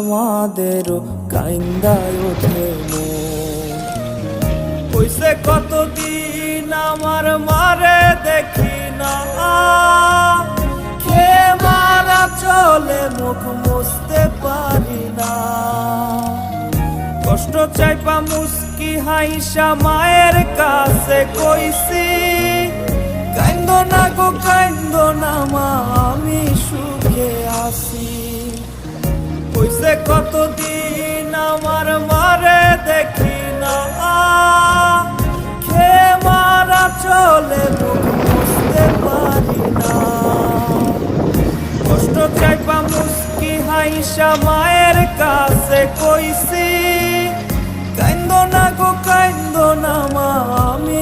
আমাদেরও কাইন্দায় ওঠে কইছে কতদিন আমার মারে দেখি না খে মারা চলে মুখ মুছতে পারি না কষ্ট চাইপা মুস্কি হাইসা মায়ের কাছে কইছি কাইন্দো না গো কাইন্দো না মা আমি সুখে আছি কইছে কতদিন আমার মারে দেখি না খে মারা চলে মুখ মুছতে পারি না কষ্ট চাইপা মুস্কি হাইসা মায়ের কাছে কইছি কাইন্দো না গো কাইন্দো না মা আমি